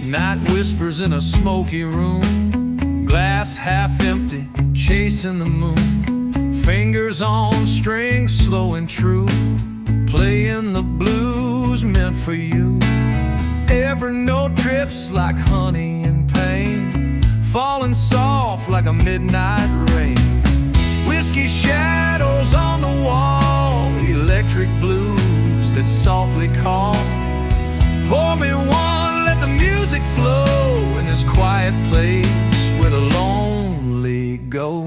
Night whispers in a smoky room, glass half empty, chasing the moon. Fingers on strings, slow and true, playing the blues meant for you. Every note drips like honey and pain, falling soft like a midnight rain. Whiskey shadows on the wall, electric blues that softly call. Pour me one, let the music flow in this quiet place where the lonely go.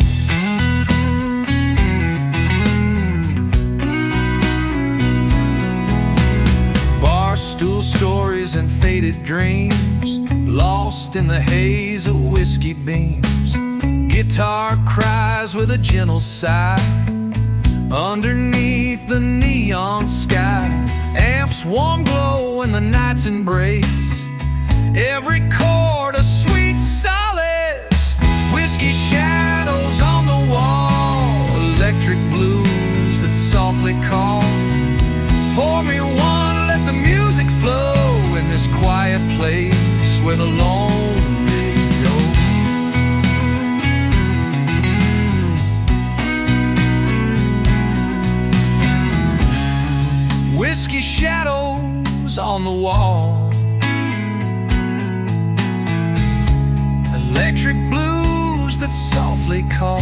Bar stool stories and faded dreams, lost in the haze of whiskey beams. Guitar cries with a gentle sigh underneath the neon sky. Amps warm glow in the night's embrace, every chord a sweet solace. Whiskey shadows on the wall, electric blues that softly call. Pour me one, let the music flow in this quiet place where the lonely go. Whiskey shadows on the wall, electric blues that softly call.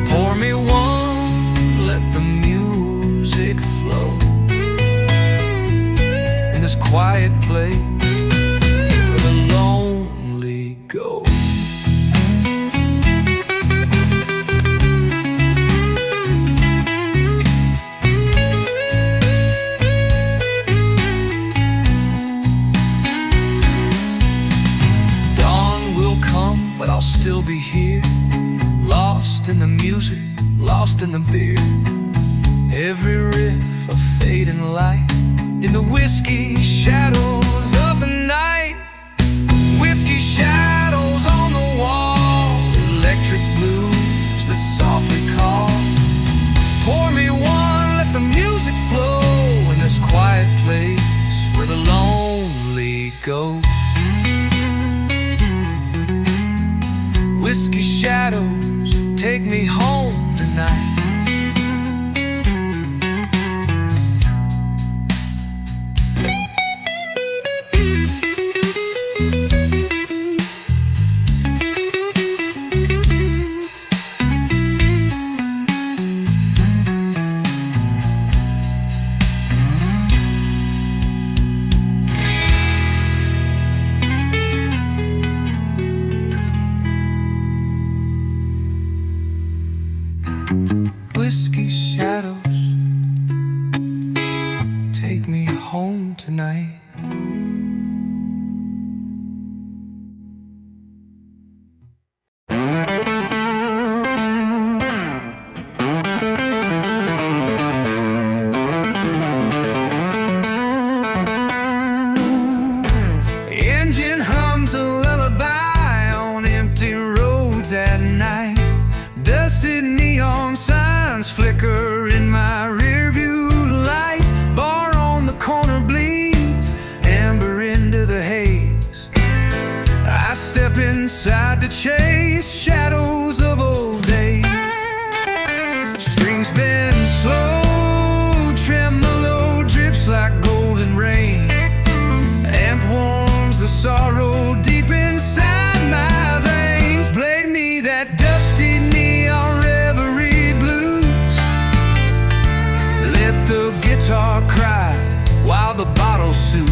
Pour me one, let the music flow in this quiet place where the lonely go. But I'll still be here, lost in the music, lost in the beer. Every riff a fading light in the whiskey shadows of the night. Whiskey shadows on the wall, electric blues that softly call. Pour me one, let the music flow in this quiet place where the lonely go. Whiskey shadows, take me home tonight. Whiskey shadows, take me home tonight. Engine hums a lullaby on empty roads at night. Dusted neon signs flicker in my rearview light. Bar on the corner bleeds amber into the haze. I step inside to chase shadows of old days. Strings bend slow, tremolo drips like golden rain. Amp warms the sorrow deep inside my veins. Played me that dusty neon reverie blues. Let the guitar cry while the bottle soothes.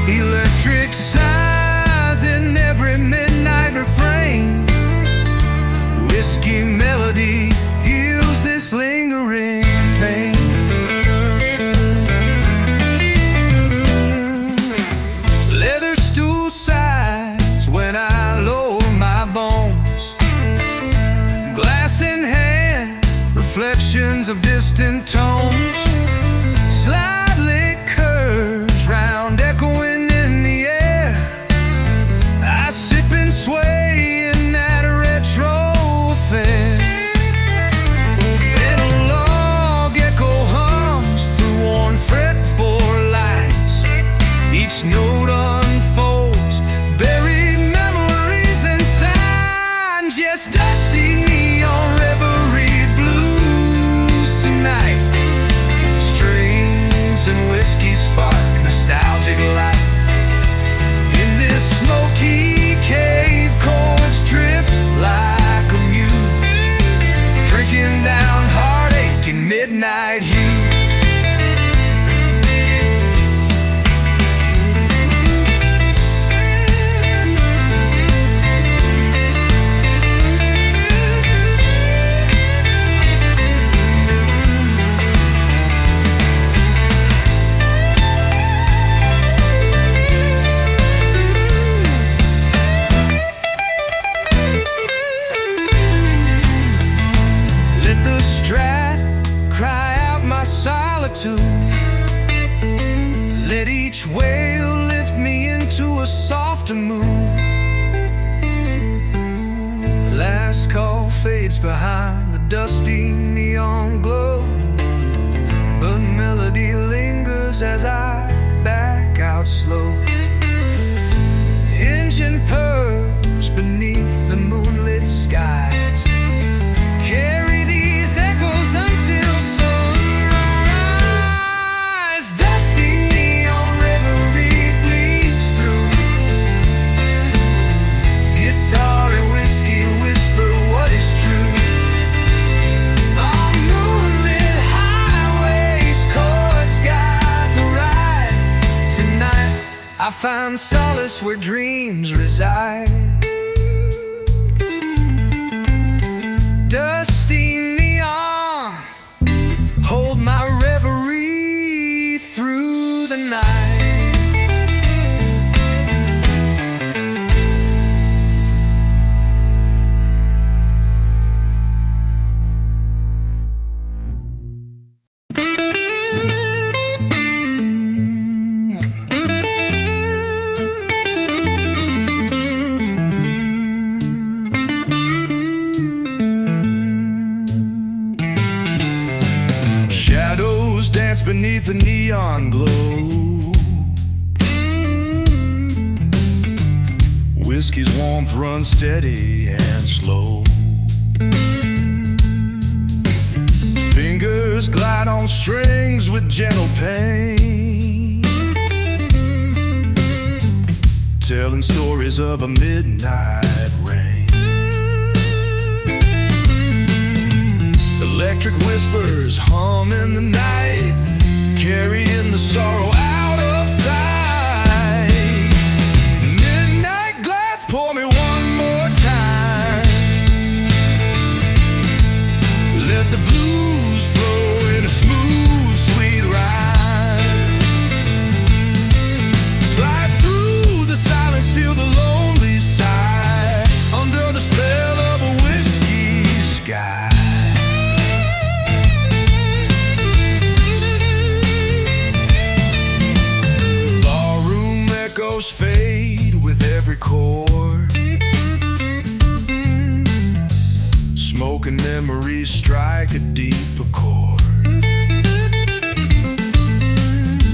Electric sighs in every midnight refrain. Whiskey melody heals this lingering pain. Leather stool sighs when I lower my bones. Glass in hand, reflections of distant tones. Slightly curves round, echoing in the air. softer mood. Last call fades behind the dusty neon glow, but melody lingers as I back out slow. Engine purrs beneath the moonlit skies, carry these echoes until sunrise. Dusty neon reverie bleeds through. Guitar and whiskey whisper what is true. On moonlit highways, chords guide the ride. Tonight I find solace where dreams reside. Dusty neon, hold my reverie through the night. Shadows dance beneath the neon glow. Whiskey's warmth runs steady and slow. Fingers glide on strings with gentle pain, telling stories of a midnight rain. Electric whispers hum in the night, carrying the sorrow out of sight. Midnight glass, pour me one more time. Let the blues flow in a smooth, sweet ride. Slide through the silence, feel the lonely sigh, under the spell of a whiskey sky. Echoes fade with every chord, smoke and memories strike a deeper chord.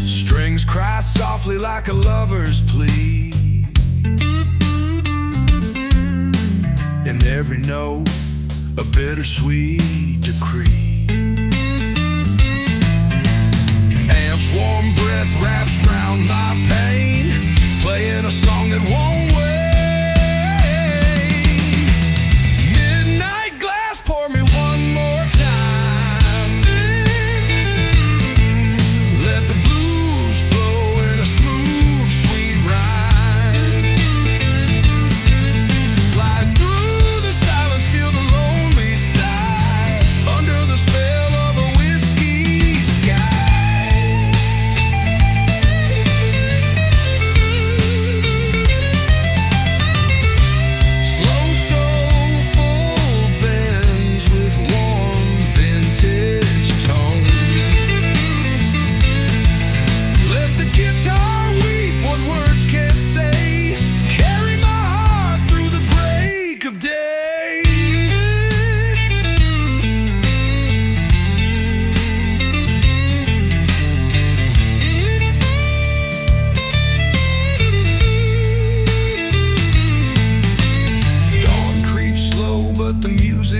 Strings cry softly like a lover's plea, in every note a bittersweet decree. Amps warm breath wraps round my pain, playing a song that won't wait. Midnight glass, pour me one more time. Let the blues flow in a smooth, sweet ride. Slide through the silence, feel the lonely sigh, under the spell of a whiskey sky.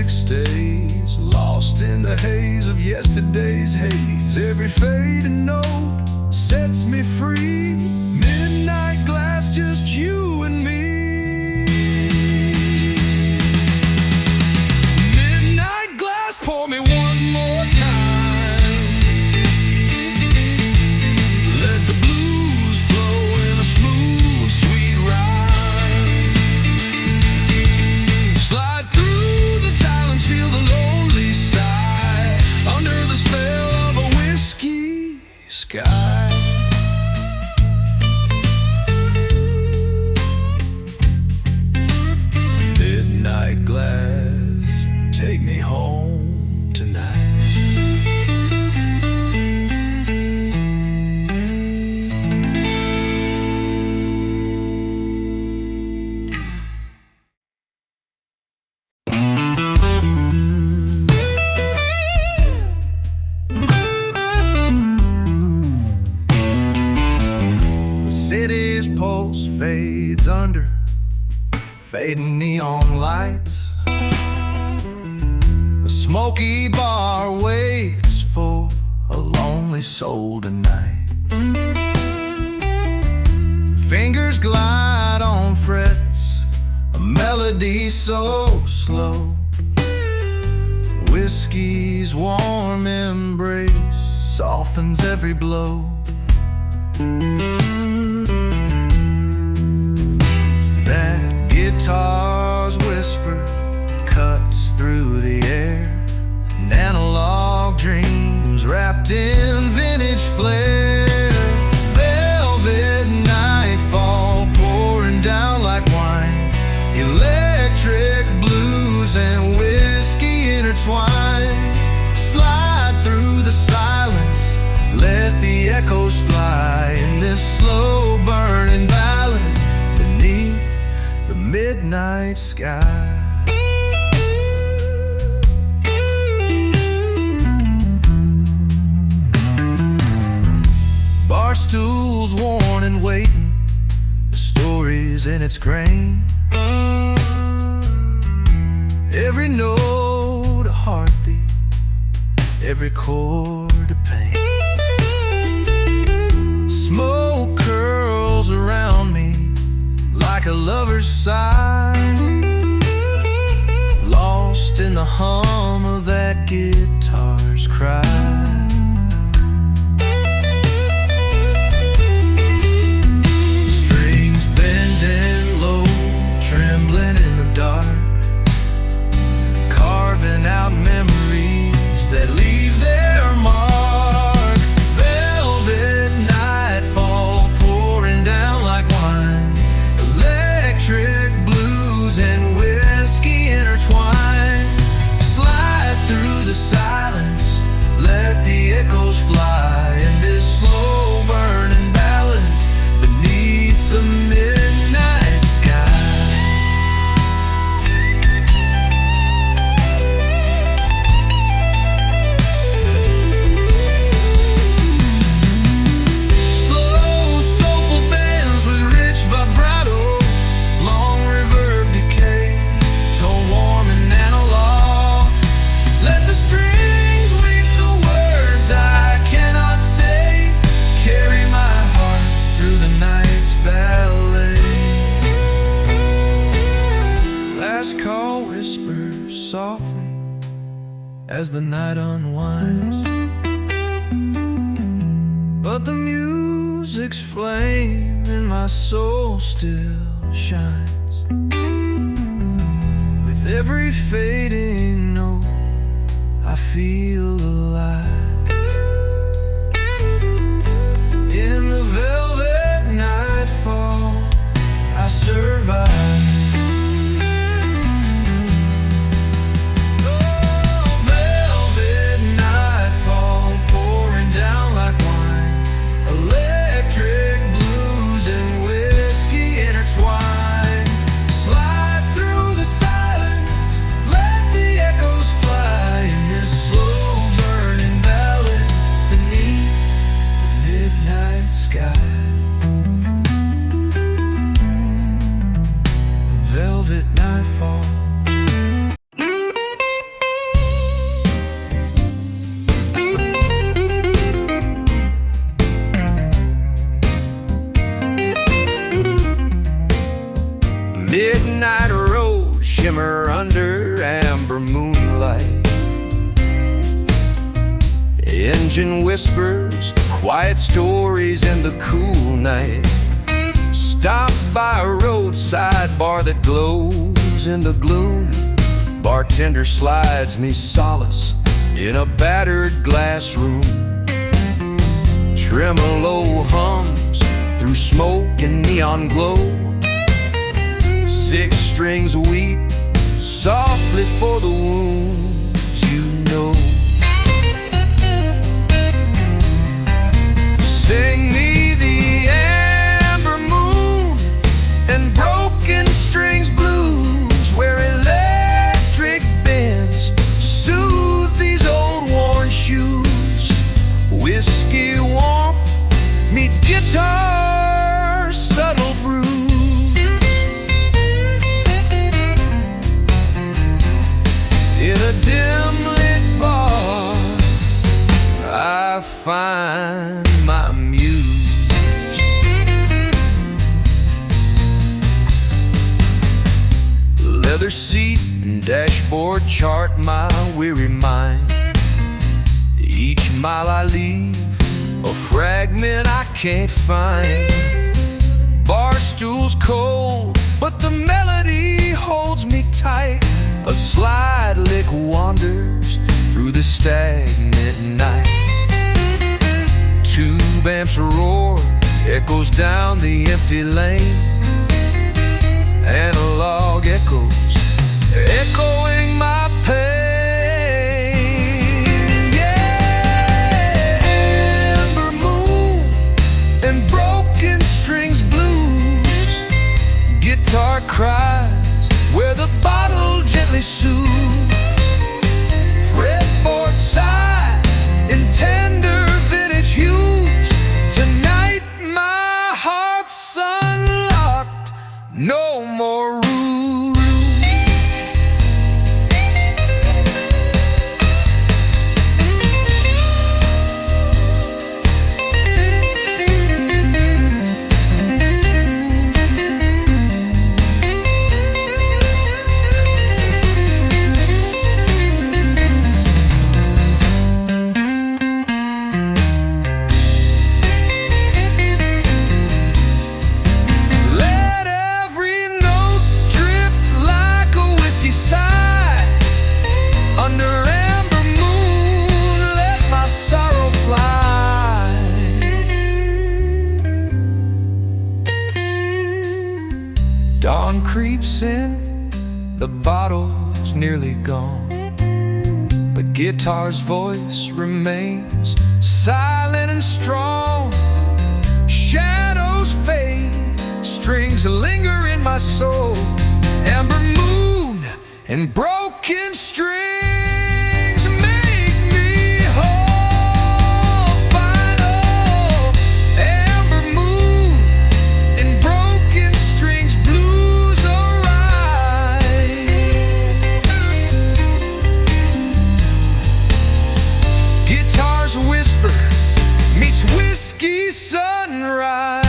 Stays lost in the haze of yesterday's haze. Every fading note sets me free. Midnight glass, just you and me. Midnight glass, pour me one more time. Let the blues flow in a smooth, sweet ride. Slide through the silence, feel the lonely sigh, under the spell of a whiskey sky. city's pulse fades under fading neon lights. A smoky bar waits for a lonely soul tonight. Fingers glide on frets, a melody so slow. Whiskey's warm embrace softens every blow. That guitar's whisper cuts through the air, an analog dreams wrapped in vintage flair. Velvet nightfall pouring down like wine, electric blues and whiskey intertwine. Slide through the silence, let the echoes fly in this slow burning ballad beneath the midnight sky. Bar stools worn and waiting, the stories in its grain. Every note a heartbeat, every chord a pain. Smoke curls around me like a lover's sigh, lost in the hum of that guitar's cry. Strings bending low, trembling in the dark, carving out memories that leave their mark. Velvet nightfall pouring down like wine, electric blues and whiskey intertwine. Slide through the silence, let the echoes fly in this slow burning ballad beneath the midnight sky. Slow, soulful bands with rich vibrato, long reverb decay, tone warm and analog. Let the strings weep the words I cannot say, carry my heart through the night's ballet. Last call whispers softly as the night unwinds, but the music's flame in my soul still shines. With every fading note I feel alive. In the velvet nightfall I survive. Oh, velvet nightfall pouring down like wine, electric blues and whiskey intertwine. Slide through the silence, let the echoes fly in this slow burning ballad beneath the midnight sky. Velvet nightfall. Midnight road shimmer under amber moonlight. Engine whispers, quiet stories in the cool night. Stop by a roadside bar that glows in the gloom. Bartender slides me solace in a battered glass room. Tremolo hums through smoke and neon glow. Six strings weep softly for the wounds you know. Sing me the amber moon and broken strings blues, where electric bends soothe these old worn shoes. Whiskey warmth meets guitar leather seat and dashboard chart my weary mind. Each mile I leave, a fragment I can't find. Bar stool's cold, but the melody holds me tight. A slide lick wanders through the stagnant night. Tube amps roar, echoes down the empty lane. Analog echoes, echoing my pain. Yeah, amber moon and broken strings blues. Guitar cries where the bottle gently soothes. Fretboard sighs in tender vintage hues. Tonight my heart's unlocked, no more rules. Dawn creeps in, the bottle's nearly gone, but guitar's voice remains silent and strong. Shadows fade, strings linger in my soul. Amber moon and broken strings make me whole. Final amber moon and broken strings, blues arise. Guitar's whisper meets whiskey sunrise.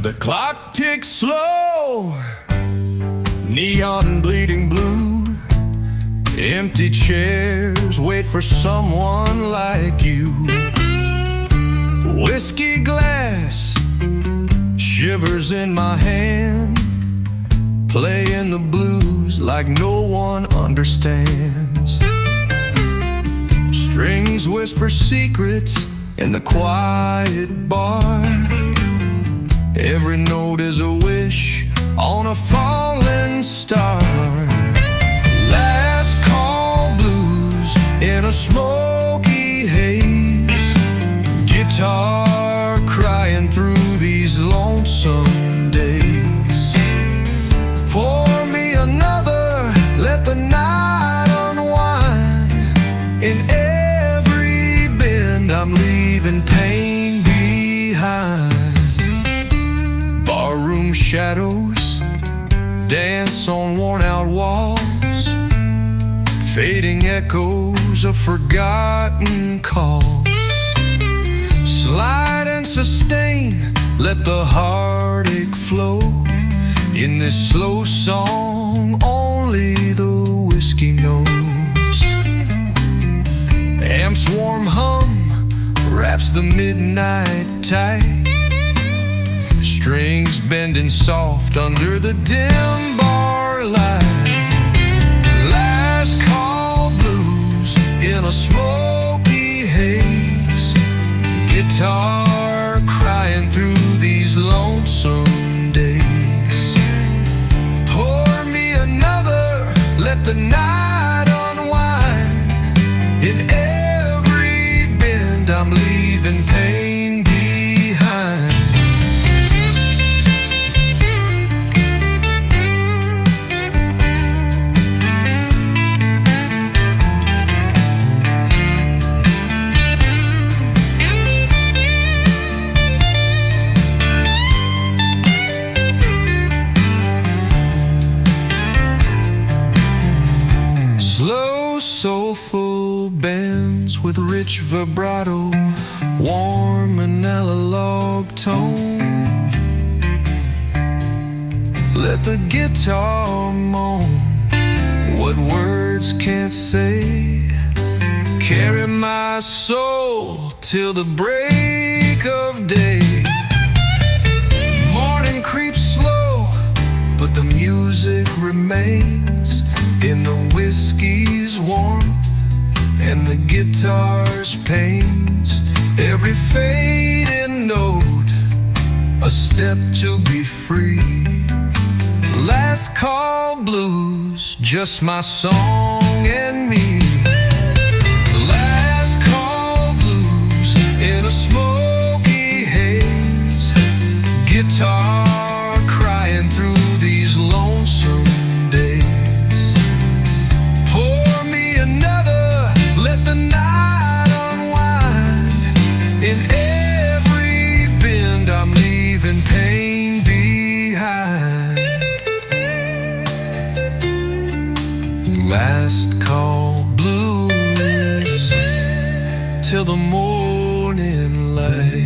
The clock ticks slow, neon bleeding blue. Empty chairs wait for someone like you. Whiskey glass shivers in my hand, playing the blues like no one understands. Strings whisper secrets in the quiet bar. Every note is a wish on a fallen star. Last call blues in a smoky haze. Guitar crying through these lonesome days. Pour me another, let the night unwind. In every bend I'm leaving pain behind. Barroom shadows dance on worn-out walls, fading echoes of forgotten calls. Slide and sustain, let the heartache flow. In this slow song only the whiskey knows. Amp's warm hum wraps the midnight tight. Strings bending soft under the dim bar light. Last call blues in a smoky haze. Guitar crying through these lonesome days. Pour me another, let the night unwind. In every bend I'm leaving pain behind. with rich vibrato, warm and analog tone. Let the guitar moan what words can't say. Carry my soul till the break of day. Morning creeps slow, but the music remains in the whiskey's warmth and the guitar's pains. Every faded note, a step to be free. Last call blues, just my song and me. Last call blues in a smoky haze. Guitar crying through these lonesome days. Pour me another, let the night unwind. In every bend I'm leaving pain behind. Last call blues till the morning light.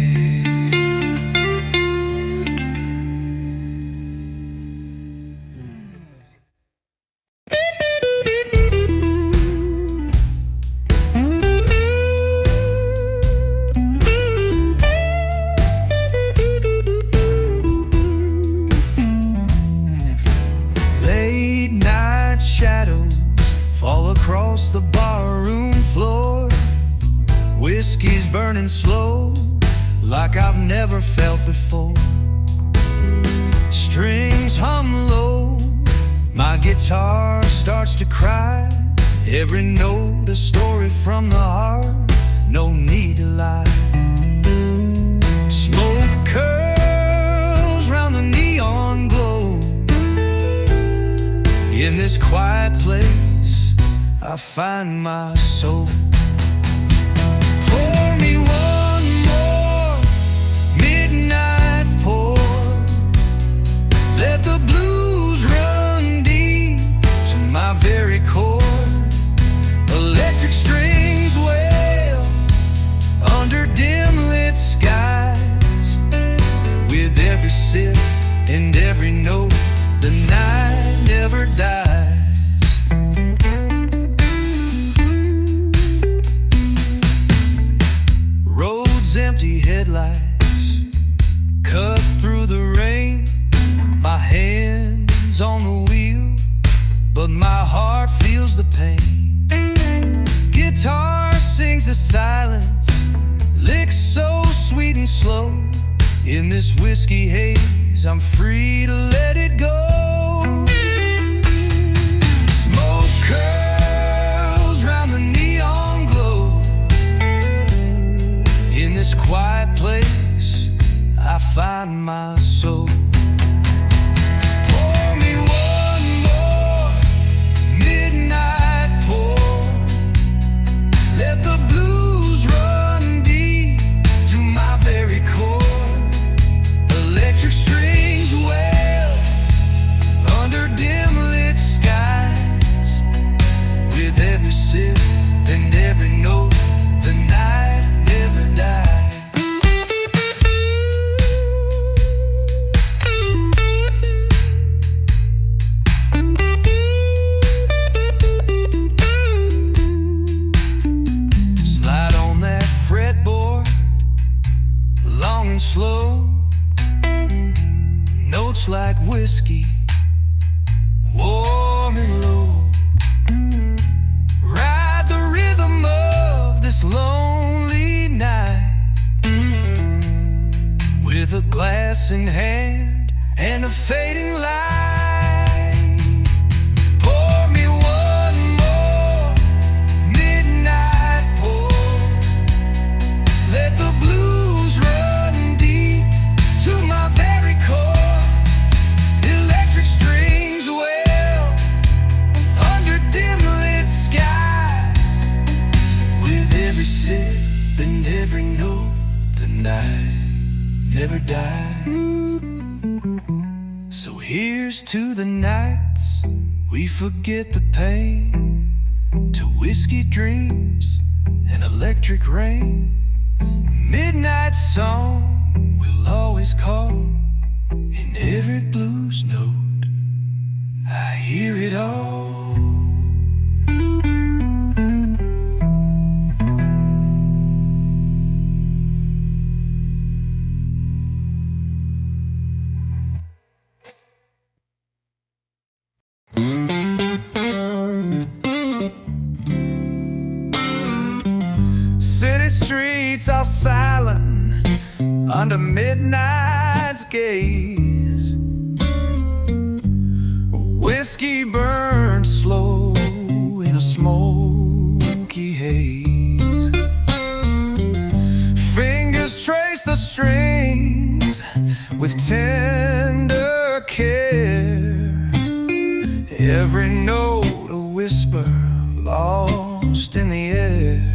Late night shadows fall across the barroom floor. Whiskey's burning slow, like I've never felt before. Strings hum low, my guitar starts to cry. Every note a story from the heart, no need to lie. Smoke curls round the neon glow. In this quiet place I find my soul. Pour me one more midnight pour. Let the blues run deep to my very core. Electric strings wail under dim lit skies. With every sip and every note, the night never dies. Empty headlights cut through the rain. My hands on the wheel, but my heart feels the pain. Guitar sings the silence, licks so sweet and slow. In this whiskey haze, I'm free to let it go. Smoke curls round the neon glow. In this quiet place, I find my soul. Pour me one more midnight pour. Let the blues run deep to my very core. Electric strings wail under dim lit skies. With every sip and every note, the night never dies. Slide on that fretboard, long and slow. Notes like whiskey, warm and low. Ride the rhythm of this lonely night, with a glass in hand and a fading light. Pour me one more midnight pour. Let the blues run deep to my very core. Electric strings wail under dim lit skies. With every sip and every note, the night never dies. So here's to the nights we forget the pain, to whiskey dreams and electric rain. Midnight song will always call. In every blues note I hear it all. City streets are silent under midnight's gaze. Whiskey burns slow in a smoky haze. Fingers trace the strings with tender care. Every note a whisper lost in the air.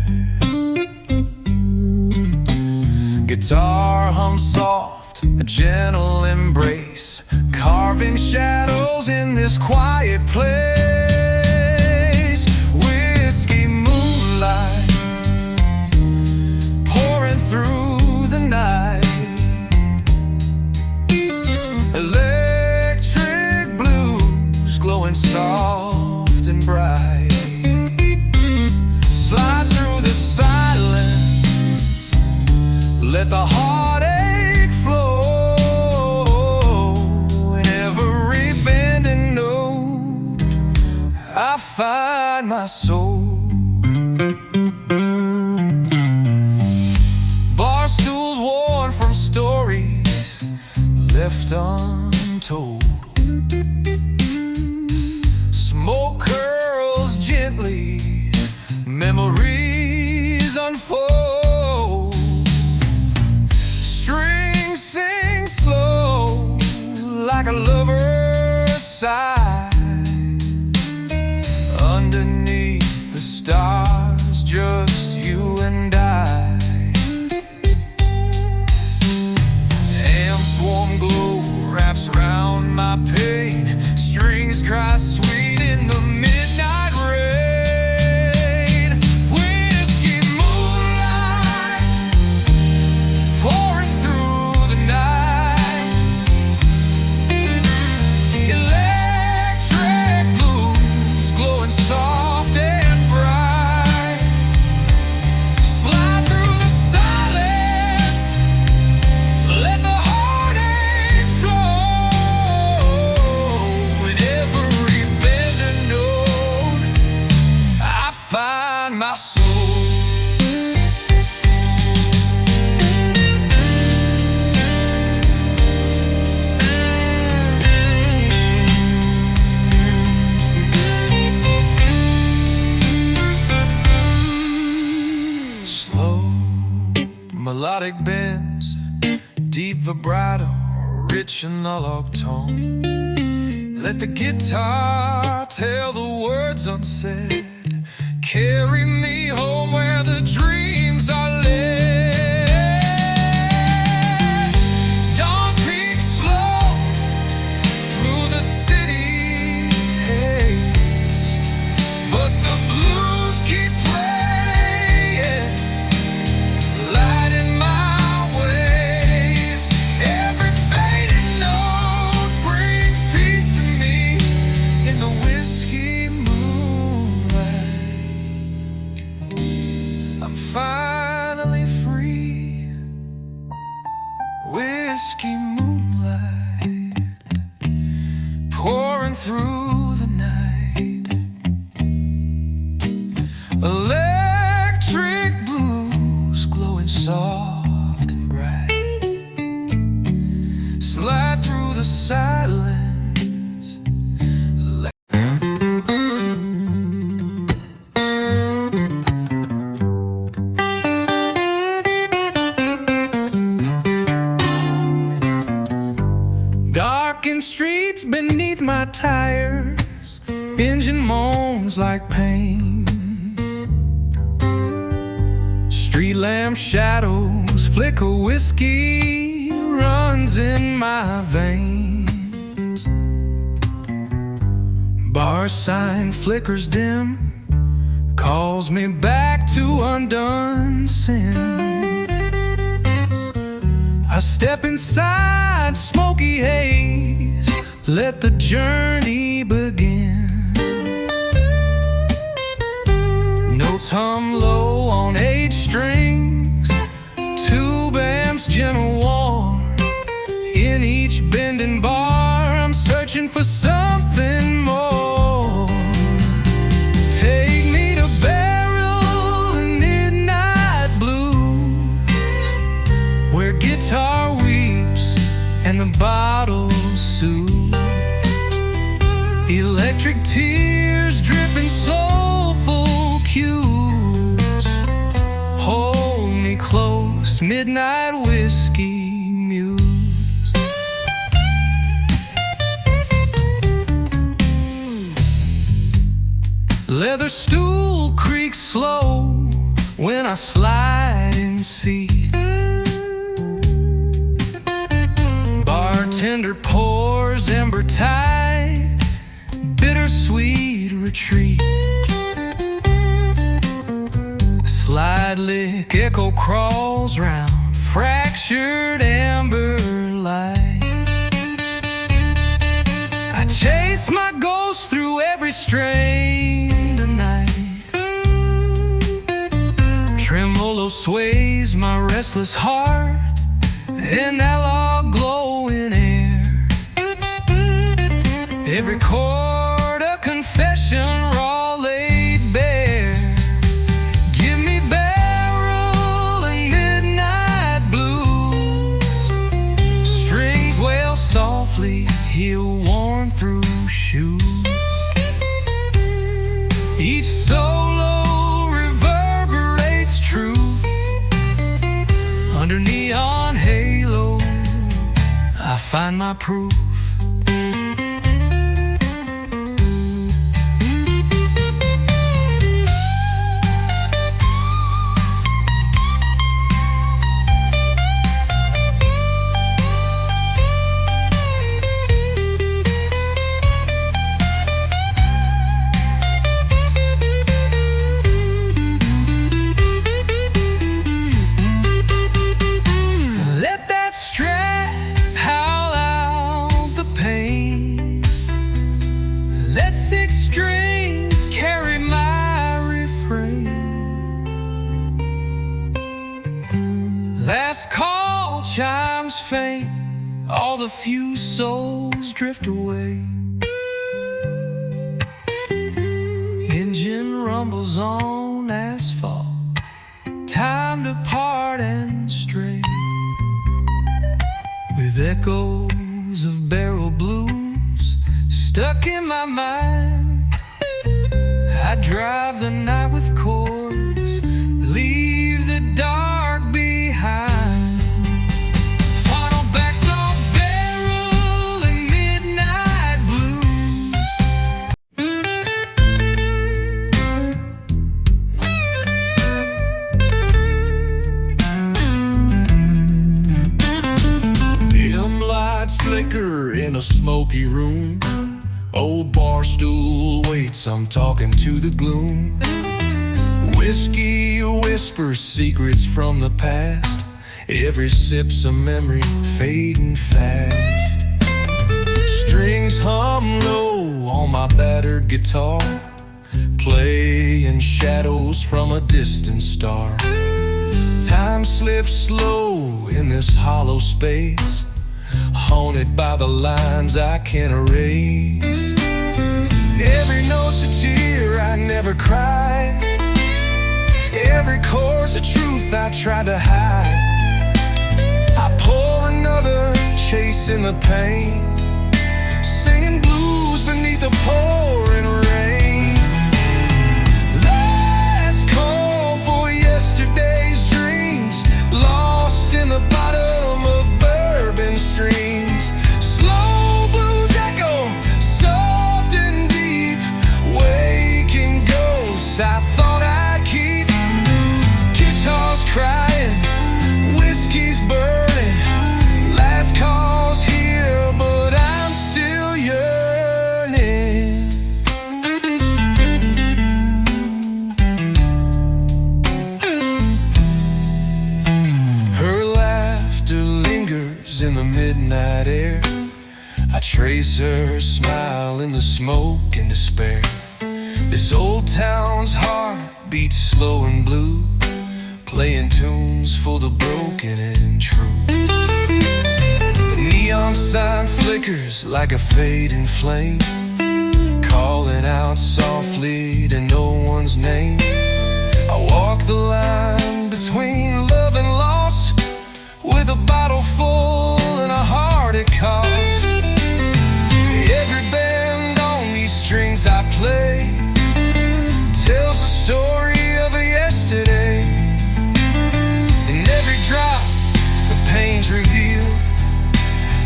Guitar hums soft, a gentle embrace, carving shadows in this quiet place. Whiskey moonlight pouring through the night. Electric blues glowing soft and bright. Slide through the silence, let the heartache flow. In every bending note I find my soul. Bar stools worn from stories left untold. Smoke curls gently, memories unfold. Strings sing slow like a lover's sigh. Underneath the stars, just you and I. Amps warm glow wraps around my pain. Strings cry sweet in the midnight rain. Whiskey moonlight pouring through the night. Electric blues glowing soft and bright. Slide through the silence, let the heartache flow. In every bending note I find my soul. Slow melodic bends, deep vibrato, rich analog tone. Let the guitar tell the words unsaid. Carry me home where the dreams are led. Dawn peaks slow through the city's haze, but the blues keep playing, lighting my ways. Every fading note brings peace to me in the whiskey moonlight. I'm finally free. Whiskey moonlight pouring through the night. Electric blues glowing soft and bright. Slide through the silence. Darkened streets beneath my tires, engine moans like pain. Street lamp shadows flicker, whiskey runs in my veins. Bar sign flickers dim, calls me back to undone sin. I step inside smoky haze, let the journey begin. Notes hum low on 8 strings, tube amps gentle warm. In each bending bar I'm searching for something more. Take me to barrel and midnight blues, where guitar weeps and the bottle soothes. Electric tears dripping soulful cues. Hold me close, midnight whiskey muse. Leather stool creaks slow when I slide in seat. Bartender pours ember tide, bittersweet retreat. Slide lick echo crawls round, fractured amber light. I chase my ghost through every strain tonight. Tremolo sways my restless heart, an analog glow in air. Every chord a confession raw laid bare. Give me barrel and midnight blues. Strings wail softly, heel worn through shoes. Each solo reverberates truth. Under neon halo I find my proof. Let 6 strings carry my refrain. Last call chimes faint, all the few souls drift away. Engine rumbles on asphalt, time to part and stray. With echoes of barrel blues stuck in my mind, I drive the night with chords, leave the dark behind. Final backs off barrel and midnight blues. Dim lights flicker in a smoky room. Old bar stool waits, I'm talking to the gloom. Whiskey whispers secrets from the past. Every sip's a memory fading fast. Strings hum low on my battered guitar, playing shadows from a distant star. Time slips slow in this hollow space, haunted by the lines I can't erase. Every note's a tear I never cried, every chord's a truth I tried to hide. I pour another, chasing the pain, singing blues beneath the pouring rain. Last call for yesterday's dreams, lost in the bottom of bourbon streams. Slow blues echo, soft and deep, waking ghosts I thought I'd keep. Guitars crying, whiskey's burning, last call's here, but I'm still yearning. midnight air. I trace her smile in the smoke and despair. This old town's heart beats slow and blue, playing tunes for the broken and true. The neon sign flickers like a fading flame, calling out softly to no one's name. I walk the line between love and loss, with a bottle full and a heart it cost. Every band on these strings I play tells the story of a yesterday. In every drop the pain's revealed,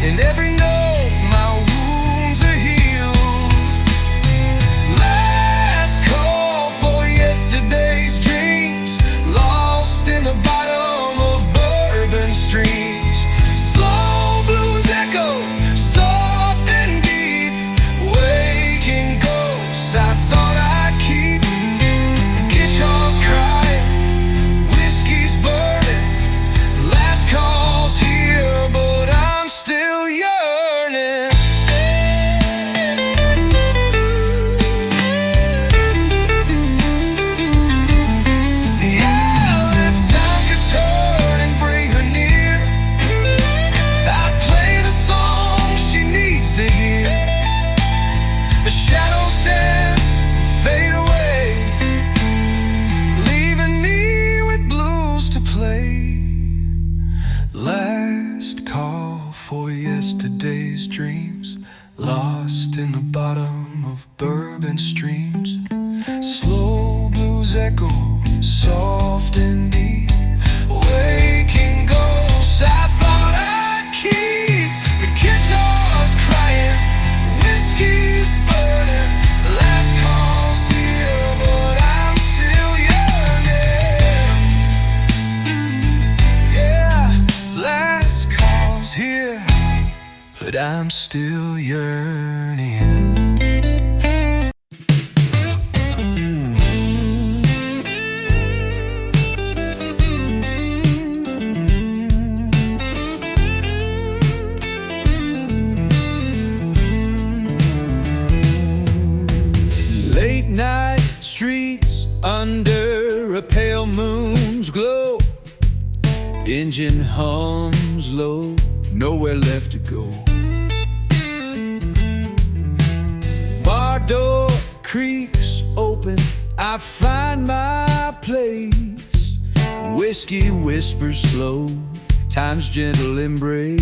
in every note my wounds are healed. Last call for yesterday's dreams, lost in the bottom of bourbon streams. Slow blues echo, soft and deep, waking ghosts I thought I'd keep. The guitar's crying, whiskey's burning, last call's here, but I'm still yearning. Yeah, if time could turn and bring her near, I'd play the song she needs to hear. The shadows dance, fade away, leaving me with blues to play. Last call for yesterday's dreams, lost in the bottom of bourbon streams. Slow blues echo, soft and deep, waking ghosts I thought I'd keep. The guitar's crying, whiskey's burning, last call's here, but I'm still yearning. Yeah, last call's here, but I'm still yearning. Late night streets under a pale moon's glow, engine hums low, nowhere left to go. Bar door creaks open, I find my place. Whiskey whispers slow, time's gentle embrace.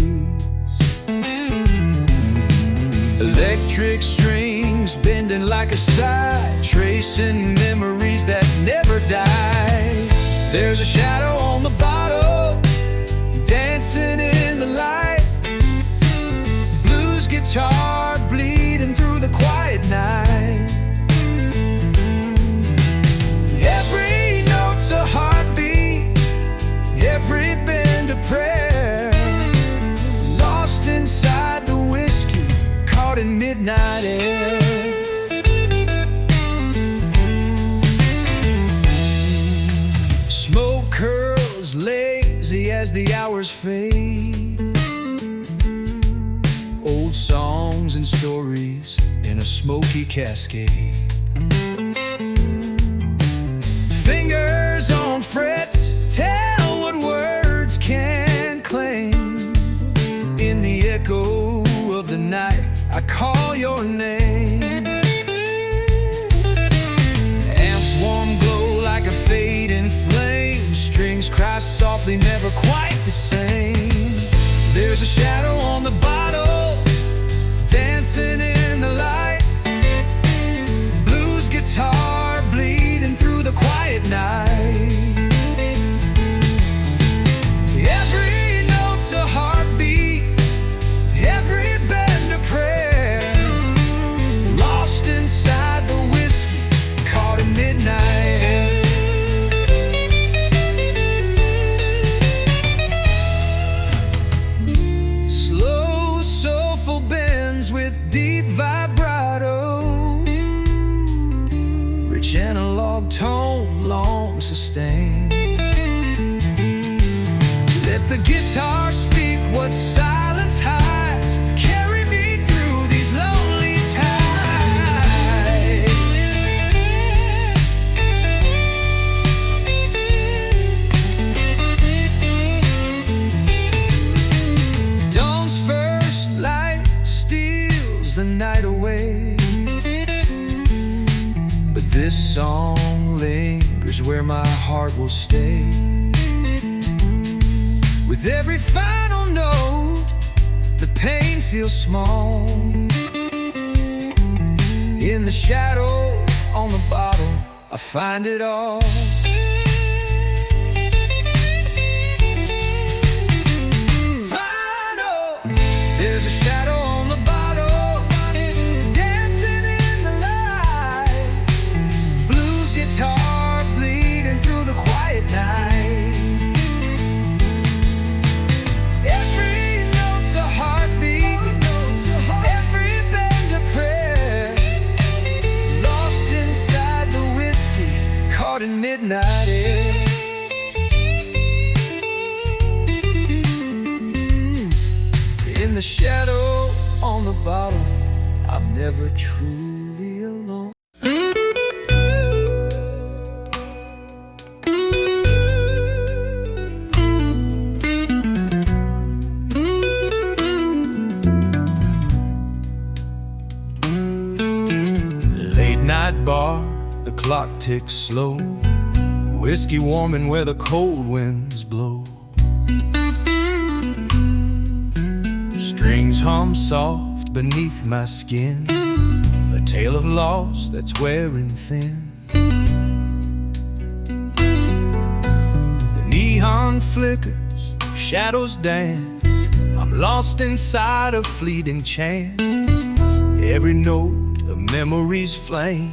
Electric strings bending like a sigh, tracing memories that never die. There's a shadow on the bottle, dancing in the light. Blues guitar bleeding through the quiet night. Every note's a heartbeat, every bend a prayer, lost inside the whiskey, caught in midnight air. Smoke curls lazy as the hours fade, old songs and stories in a smoky cascade. Fingers on frets tell what words can't claim. In the echo of the night I call your name. Amps warm glow like a fading flame, strings cry softly, never quite the same. There's a shadow on the bottle, dancing in the light. Blues guitar bleeding through the quiet night. Every note's a heartbeat, every bend a prayer, lost inside the whiskey, caught in midnight air. Slow soulful bends with deep vibrato, rich analog tone, long sustained. Let the guitar speak what silence hides. where my heart will stay. With every final note, the pain feels small. In the shadow on the bottle, I find it all. There's a shadow on the bottle, dancing in the light. Blues guitar bleeding through the quiet night. Every note's a heartbeat, every bend a prayer. Lost inside the whiskey, caught in midnight air. In the shadow on the bottle, I'm never truly alone. Late night bar, the clock ticks slow. Whiskey warming where the cold winds blow. Strings hum soft beneath my skin, a tale of loss that's wearing thin. The neon flickers, shadows dance. I'm lost inside a fleeting chance. Every note a memory's flame,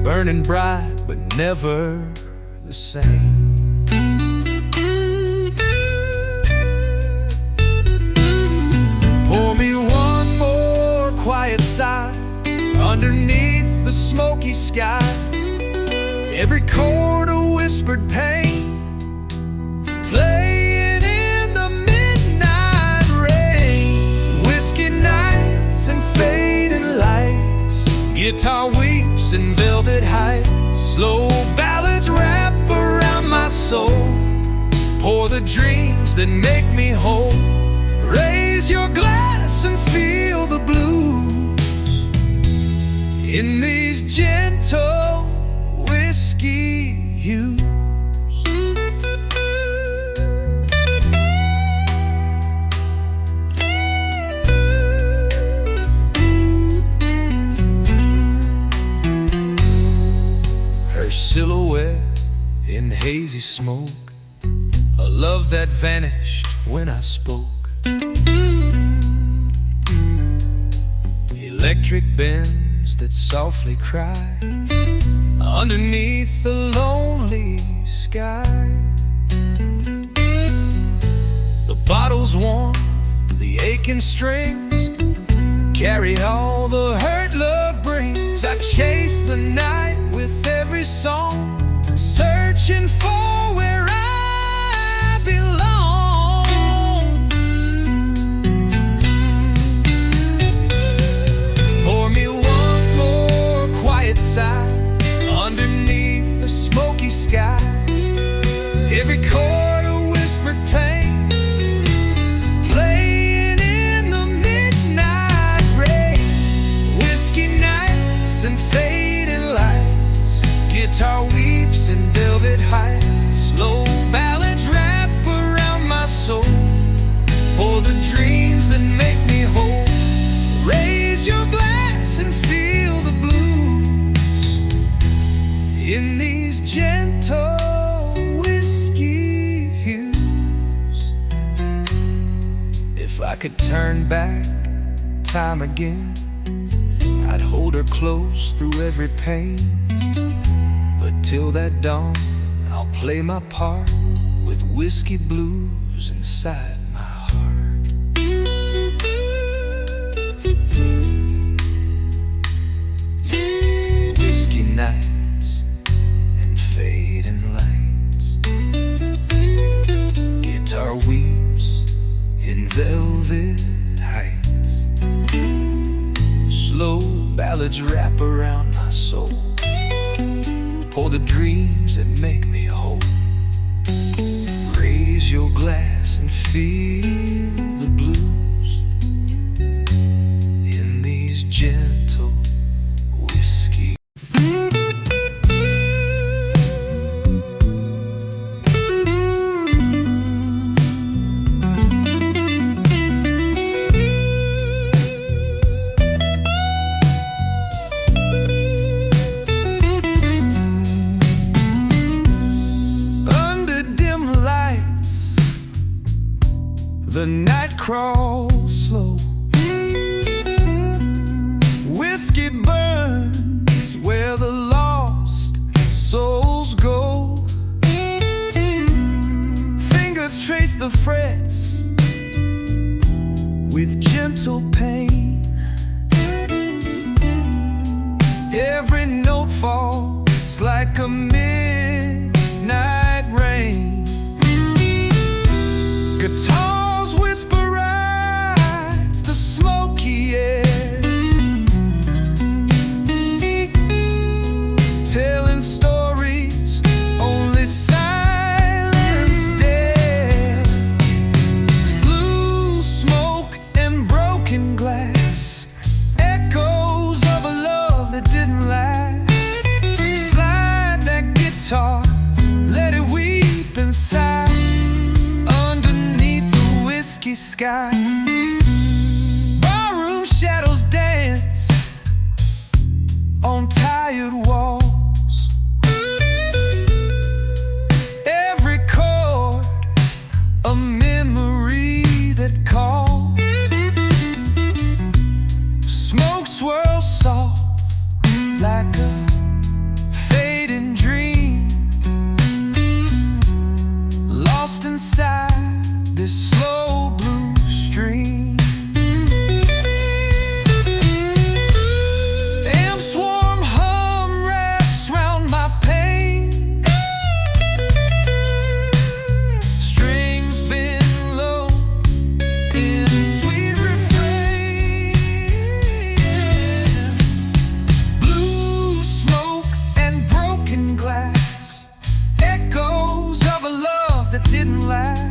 burning bright but never the same. Pour me one more quiet sigh underneath the smoky sky. Every chord a whispered pain, playing in the midnight rain. Whiskey nights and fading lights, guitar weeps in velvet heights. Slow ballads wrap around my soul, pour the dreams that make me whole. Raise your glass and feel the blues in these gentle whiskey hues. Her silhouette in hazy smoke, a love that vanished when I spoke. Electric bends that softly cry underneath the lonely sky. The bottle's warmth, the aching strings, carry all the hurt love brings. I chase the night with every song, searching for where I belong. Pour me one more quiet sigh underneath the smoky sky. Every chord a whispered pain, playing in the midnight rain. Whiskey nights and fading lights, guitar weeps in velvet heights. Slow ballads wrap around my soul, for the dreams that make me whole. Raise your glass and feel the blues in these gentle whiskey hues. If I could turn back time again, I'd hold her close through every pain. But till that dawn, I'll play my part with whiskey blues inside my heart. Whiskey nights and fading lights, guitar weeps in velvet heights. Slow ballads wrap around my soul, for the dreams that make me whole. Raise your glass and feel the blues in these gentle whiskey. the frets with gentle pain. Every note falls like a midnight rain. Guitars whisper rides the smoky air, telling stories only silence dares. Blue smoke and broken glass, echoes of a love that didn't last. Slide that guitar, let it weep inside, underneath the whiskey sky. Barroom shadows dance on tired walls. Every chord a memory that calls. Smoke swirls soft like a fading dream, lost inside this slow blue stream. Amps warm hum wraps round my pain. Strings bend low in sweet refrain. Blue smoke and broken glass, echoes of a love that didn't last.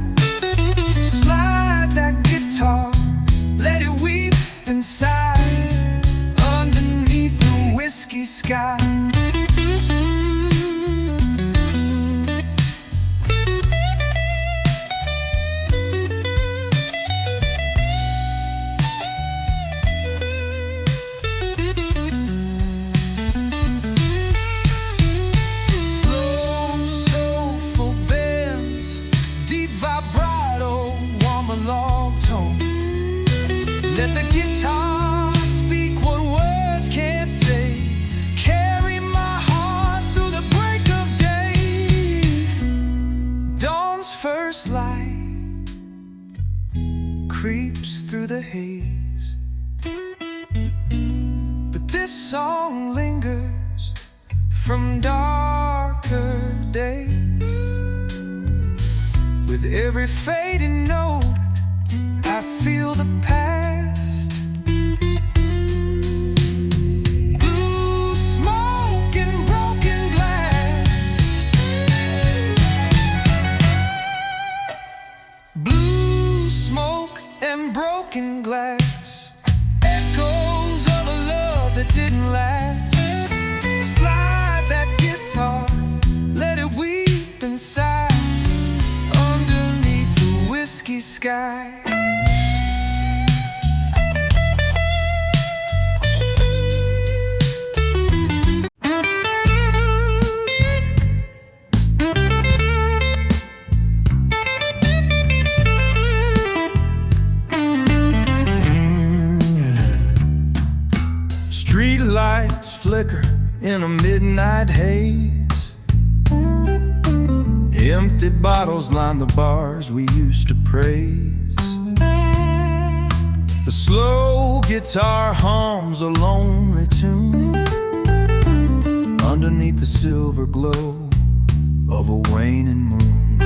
Slide that guitar, let it weep inside, underneath the whiskey sky. Slow, soulful bends, deep vibrato, warm a log tone. Let the guitar speak what words can't say. Carry my heart through the break of day. Dawn's first light creeps through the haze, but this song lingers from darker days. With every fading note, I feel the past. Blue smoke and broken glass. Blue smoke and broken glass, echoes of a love that didn't last. Slide that guitar, let it weep inside, underneath the whiskey sky. Street lights flicker in a midnight haze. Empty bottles line the bars we used to praise. The slow guitar hums a lonely tune, underneath the silver glow of a waning moon.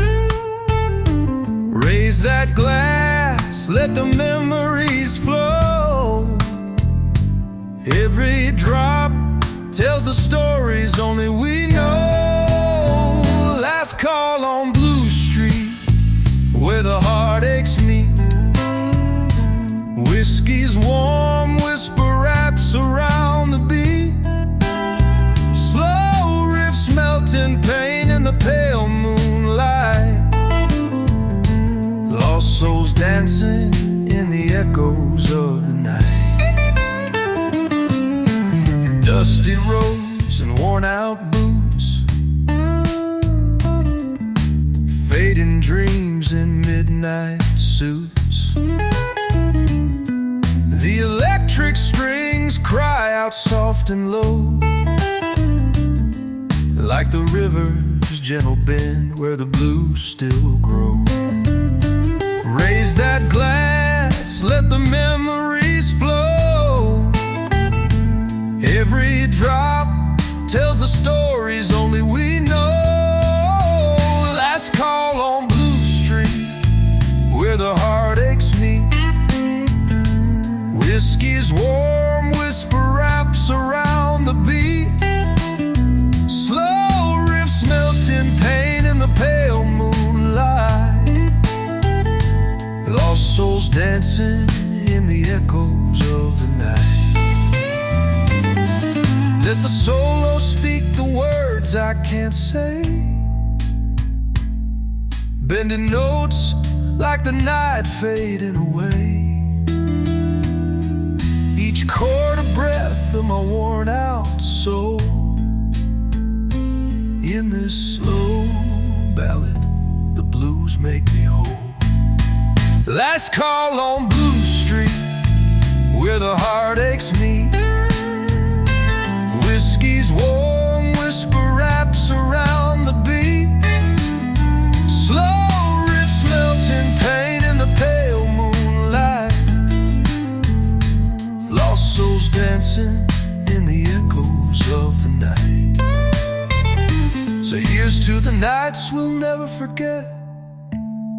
Raise that glass, let the memories flow. Every drop tells the stories only we know. Last call on Blue Street, where the heartaches meet. Whiskey's warm whisper wraps around the beat. Slow riffs melting pain in the pale moonlight. Lost souls dancing in the echoes of the night. Dusty roads and worn out boots, fading dreams in midnight suits. The electric strings cry out soft and low, like the river's gentle bend where the blues still grow. glass, let the memories flow. Every drop tells the stories only we know. Last call on Blue Street, where the heartaches meet. Whiskey's warm whisper wraps around the beat. Slow riffs melting pain in the pale moonlight. Lost souls dancing in the echoes of the night. Let the solo speak the words I can't say, bending notes like the night fading away. Each chord a breath of my worn out soul. In this slow ballad, the blues make me whole. Last call on Blue Street, where the heartaches meet. Whiskey's warm whisper wraps around the beat. Slow riffs melting pain in the pale moonlight. Lost souls dancing in the echoes of the night. So here's to the nights we'll never forget,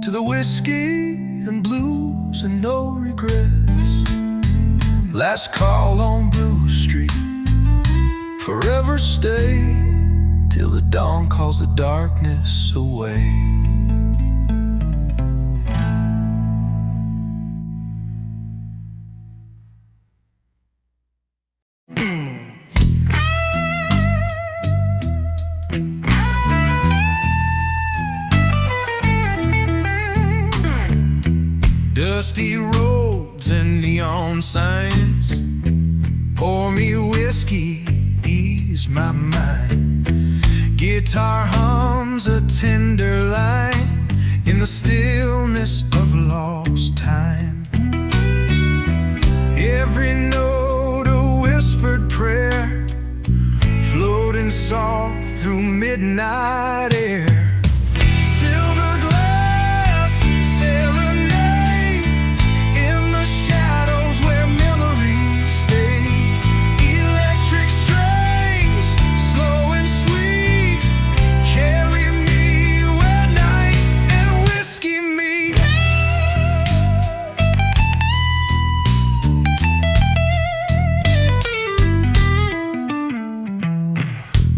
to the whiskey and blues and no regrets. Last call on Blue Street, forever stay till the dawn calls the darkness away. Dusty roads and neon signs, pour me whiskey, ease my mind. Guitar hums a tender line in the stillness of lost time. Every note a whispered prayer, floating soft through midnight air. Silver glass serenade in the shadows where memories fade. Electric strings, slow and sweet, carry me where night and whiskey meet.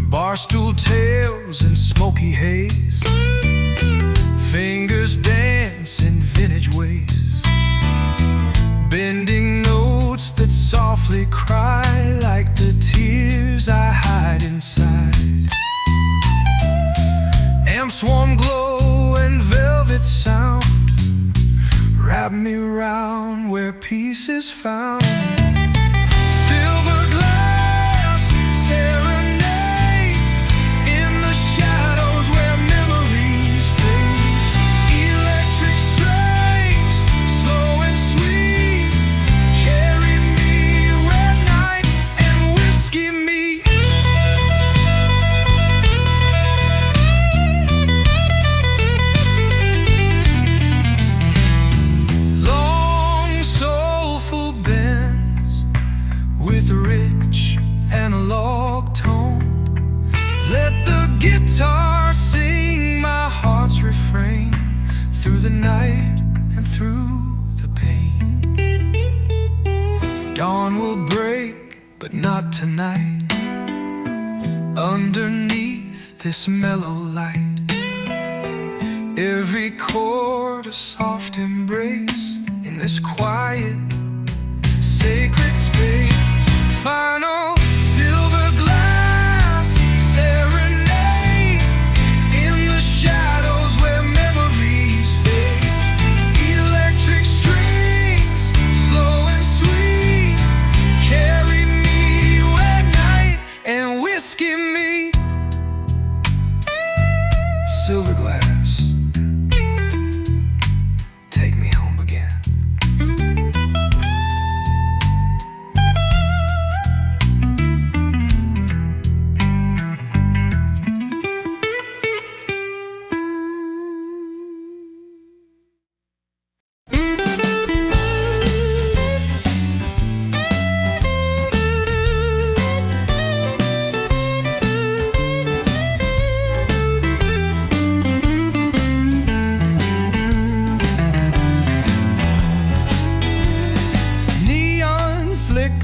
Barstool tales and smoky haze, fingers dance in vintage ways, bending notes that softly cry like the tears I hide inside. Amps warm glow and velvet sound, wrap me round where peace is found. Silver glass serenade in the shadows where memories fade. Electric strings, slow and sweet, carry me where night and whiskey meet. Long soulful bends with rich analog tone. Let the guitar sing my heart's refrain through the night and through the pain. Dawn will break, but not tonight. Underneath this mellow light, every chord a soft embrace in this quiet, sacred space. Final silver glass serenade in the shadows where memories fade. Electric strings, slow and sweet, carry me where night and whiskey meet. Silver glass, take me home again.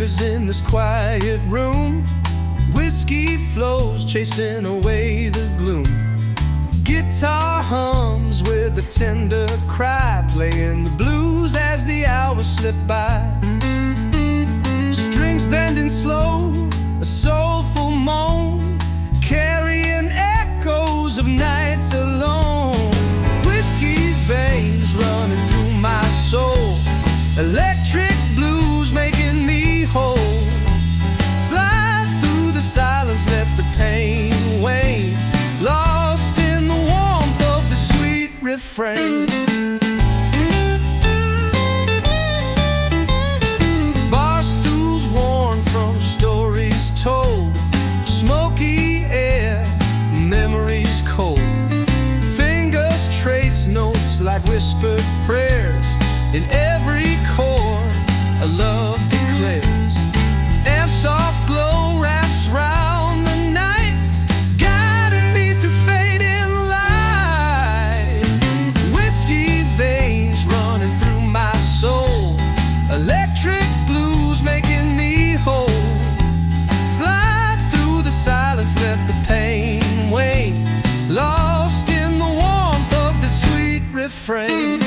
fingers in this quiet room. Whiskey flows, chasing away the gloom. Guitar hums with a tender cry, playing the blues as the hours slip by. Strings bending slow, a soulful moan, carrying echoes of nights alone. Whiskey veins running through my soul, electric blues making me whole. Slide through the silence, let the pain wane, lost in the warmth of the sweet refrain. Bar stools worn from stories told, smoky air, memories cold. Fingers trace notes like whispered prayers, in every chord a love declares. Amp soft glow wraps round the night, guiding me through fading light. Whiskey veins running through my soul, electric blues making me whole. Slide through the silence, let the pain wane, lost in the warmth of the sweet refrain.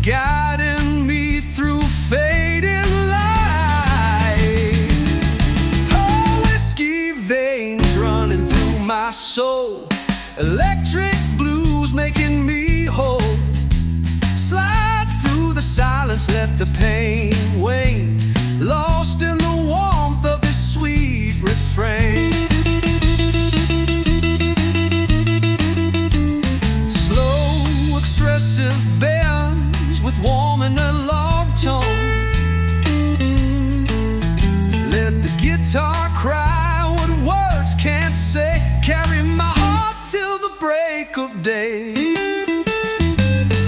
Guiding me through fading light. Oh, whiskey veins running through my soul, electric blues making me whole. Slide through the silence, let the pain wane, lost in the warmth of this sweet refrain. Slow, expressive bends with warm and a log tone. Let the guitar cry what words can't say, carry my heart till the break of day.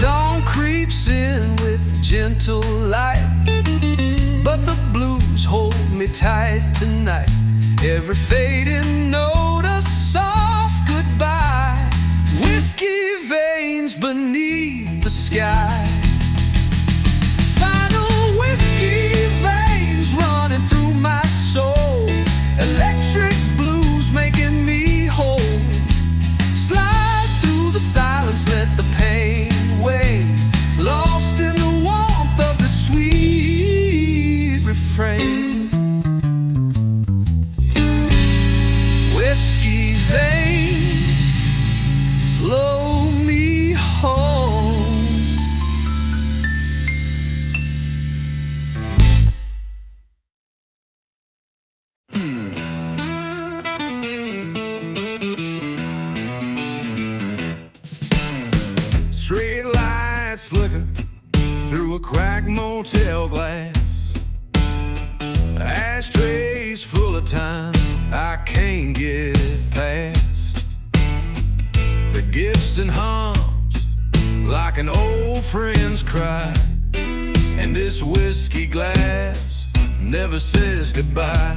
Dawn creeps in with gentle light, but the blues hold me tight tonight. Every fading note a soft goodbye. Whiskey veins beneath the sky. Whiskey veins running through my soul, electric blues making me whole. Slide through the silence, let the pain wane, lost in the warmth of the sweet refrain. Whiskey veins flow me home. Street lights flicker through a cracked motel glass. Ashtrays full of time I can't get past. The Gibson hums like an old friend's cry, and this whiskey glass never says goodbye.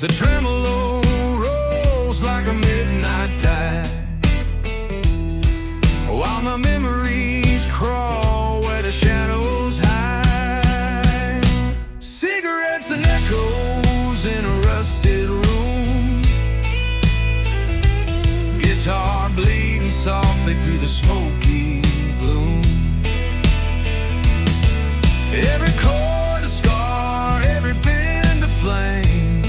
The tremolo rolls like a midnight tide, while my memories crawl where the shadows hide. Cigarettes and echoes in a rusted room, guitar bleeding softly through the smoky gloom. Every chord a scar, every bend a flame.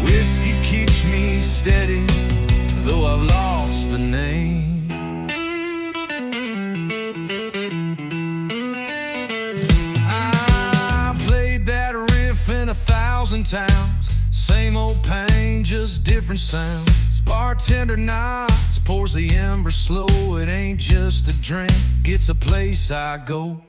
Whiskey keeps me steady, though I've lost the name. I played that riff in 1,000 towns, same old pain, just different sounds. bartender nods, pours the ember slow. It ain't just a drink, it's a place I go.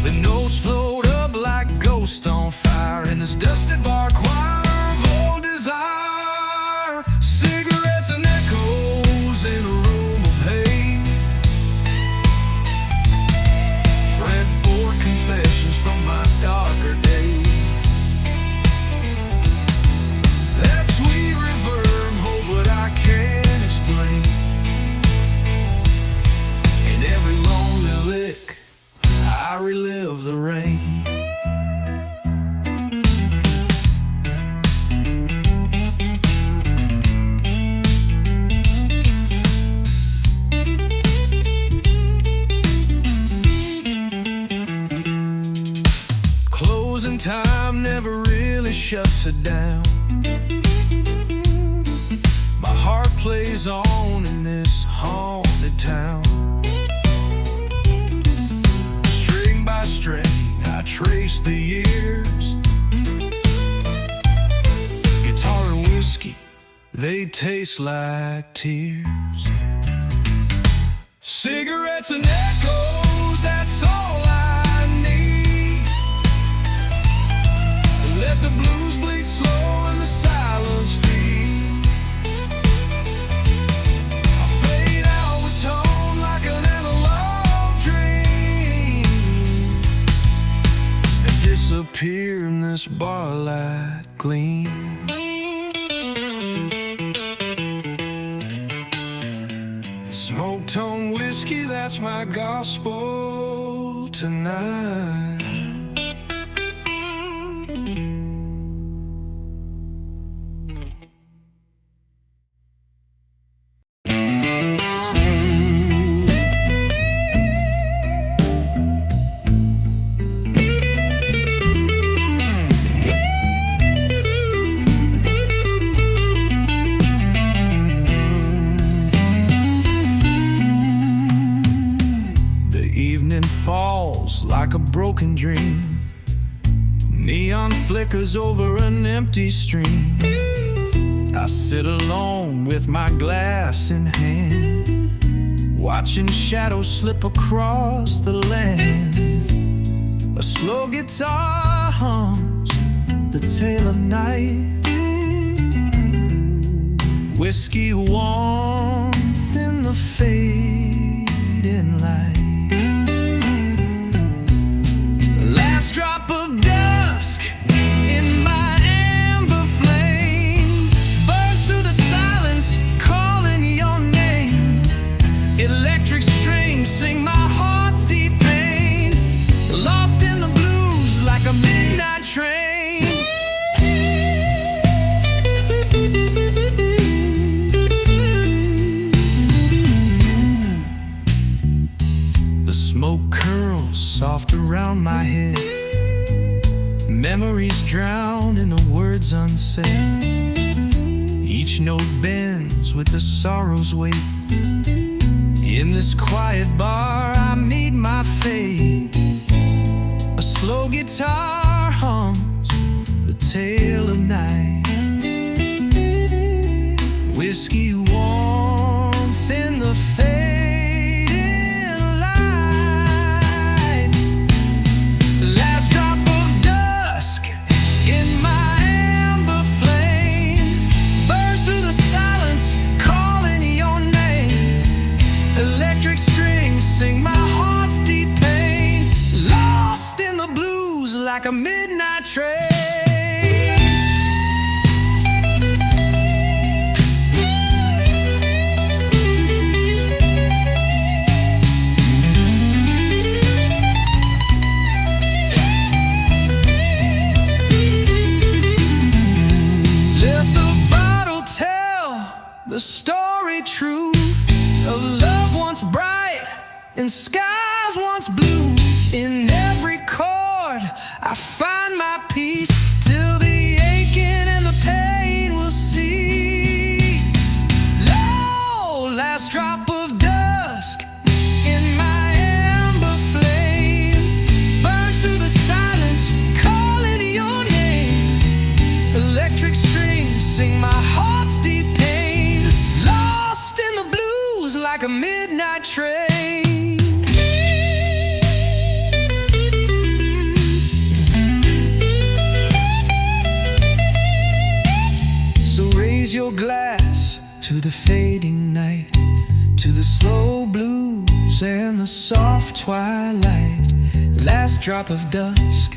The notes float up like ghosts on fire in this dusted bar choir of old desire. Cigarettes and echoes in a room of hate. Fretboard confessions from my darker days. That sweet reverb holds what I can't explain. In every lonely lick, I relive the rain. Closing time never really shuts it down. My heart plays on in this haunted town. String by string, I trace the years. Guitar and whiskey, they taste like tears. Cigarettes and echoes, that's all I need. Let the blues bleed slow and the silence feed. I'll fade out with tone like an analog dream and disappear in this bar light gleam. Smoke-tone whiskey, that's my gospel tonight. Falls like a broken dream. Neon flickers over an empty stream. I sit alone with my glass in hand, watching shadows slip across the land. A slow guitar hums the tale of night. Whiskey warmth in the fading light. Drop of dusk in my amber flame burns through the silence, calling your name. Electric strings sing my heart's deep pain, lost in the blues like a midnight train. The smoke curls soft around my head. Memories drown in the words unsaid. Each note bends with the sorrow's weight. In this quiet bar I meet my fate. A slow guitar hums the tale of night. Whiskey warmth in the fading light. Last drop of dusk in my amber flame burns through the silence, calling your name. Electric strings sing my heart's deep pain, lost in the blues like a midnight train. The story true of love once bright and skies once blue. In every chord I find my peace, till the aching and the pain will cease. Low, last drop of dust like a midnight train. So raise your glass to the fading night, to the slow blues and the soft twilight. Last drop of dusk,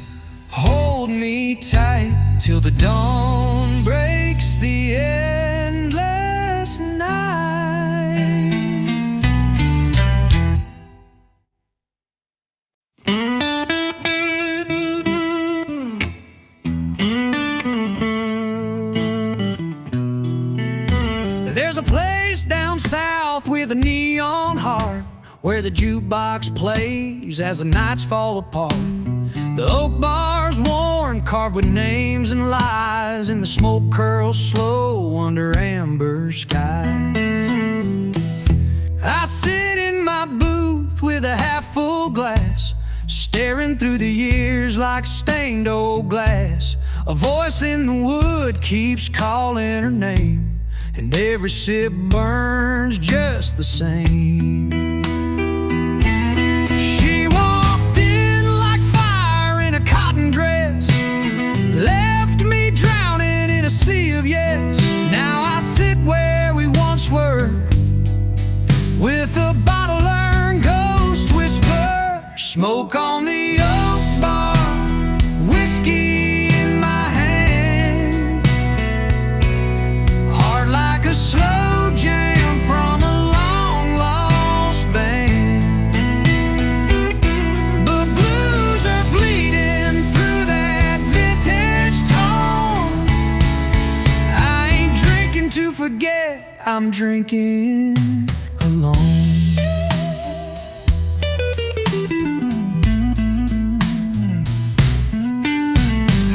hold me tight till the dawn breaks the endless night. There's a place down south with a neon heart, where the jukebox plays as the nights fall apart. The oak bar's worn, carved with names and lies, and the smoke curls slow under amber skies. I sit in my booth with a half-full glass, staring through the years like stained old glass. A voice in the wood keeps calling her name, and every sip burns just the same. Dress left me drowning in a sea of yes. Now I sit where we once were, with a bottle earned ghost whisper. Smoke on the oak bar, whiskey in my hand, heart like a slow jam from a long lost band. But blues are bleeding to forget, I'm drinking alone.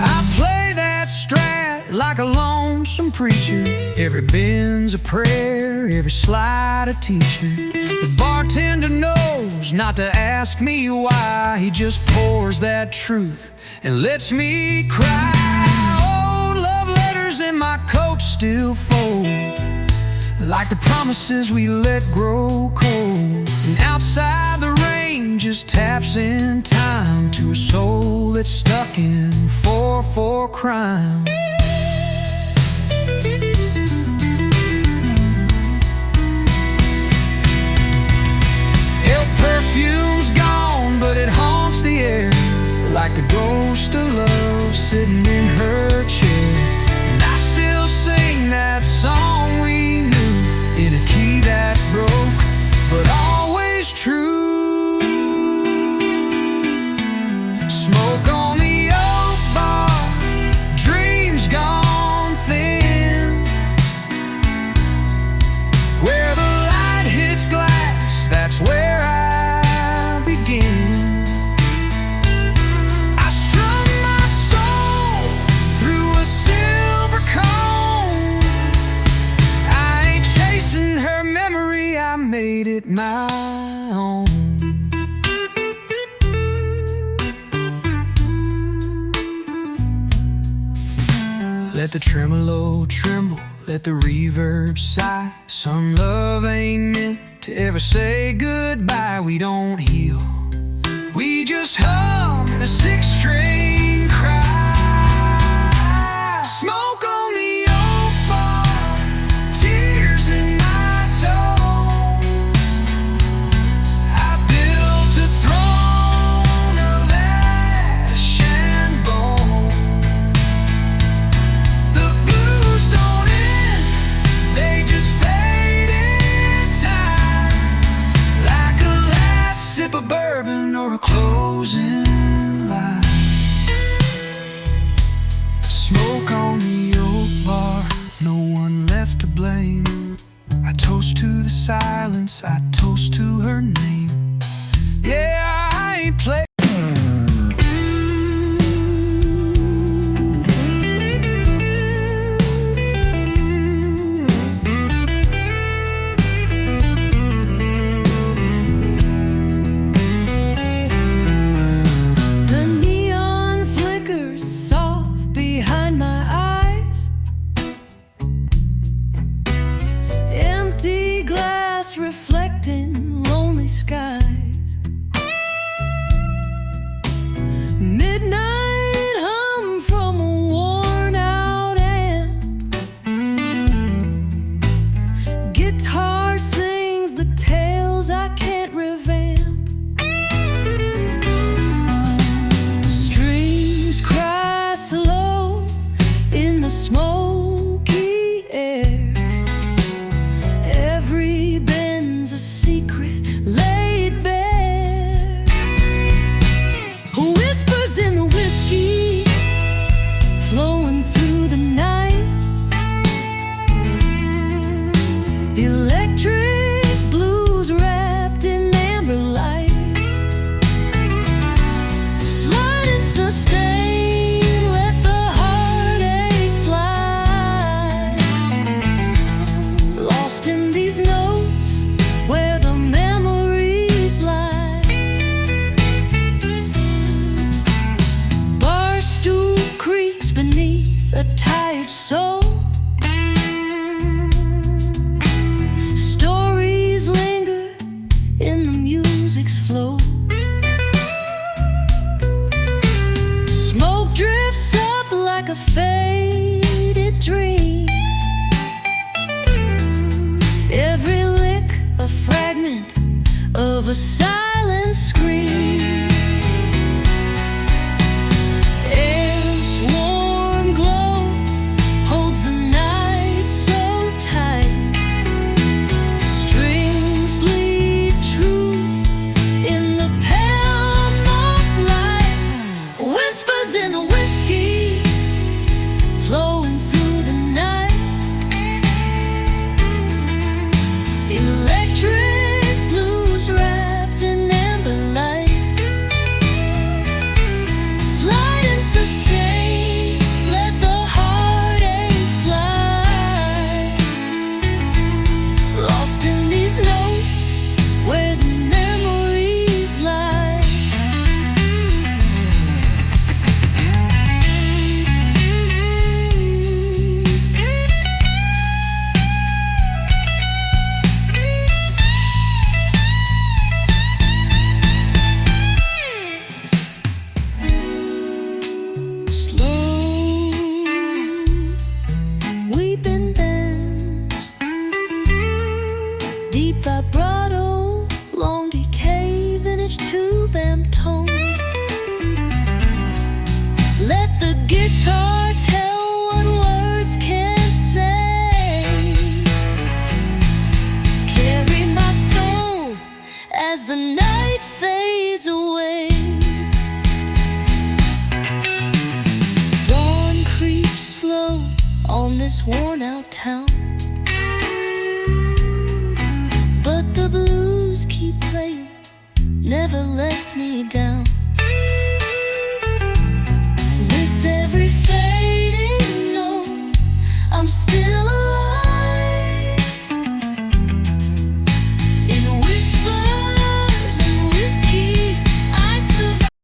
I play that strat like a lonesome preacher. Every bend's a prayer, every slide a t-shirt. The bartender knows not to ask me why. He just pours that truth and lets me cry. In my coat still fold, like the promises we let grow cold. And outside the rain just taps in time to a soul that's stuck in 4-4 crime. Perfume's gone, but it haunts the air like the ghost of love sitting in her chair. That song we knew in a key that's broke, but always true. Smoke on the oak bar, dreams gone thin, where the light hits glass, that's where I begin. I strum my soul through a silver cone. Her memory, I made it my own. Let the tremolo tremble, let the reverb sigh. Some love ain't meant to ever say goodbye. We don't heal, we just hum in a six-string cry. Smoke on the oak bar, tears in my toe. I built a throne of ash and bone. The blues don't end, they just fade in time, like a last sip of bourbon or a closing line. Smoke on the oak bar, no one left to blame. I toast to the silence, I toast to her name. Yeah, I ain't play. The neon flickers soft behind my eyes. Empty glass reflecting of a silent scream. Air's warm glow holds the night so tight. Strings bleed truth in the pale moonlight. Whispers in the whiskey flowing through the night. Electric blues wrapped in amber light. Slide and sustain, let the heartache fly. Lost in these notes where the memories lie. Slow weeping bends, deep vibrato, long decay, vintage tube and tone. Let the guitar tell what words can't say. Carry my soul as the night fades away. Dawn creeps slow on this worn-out town, but the blues keep playing, never let me down.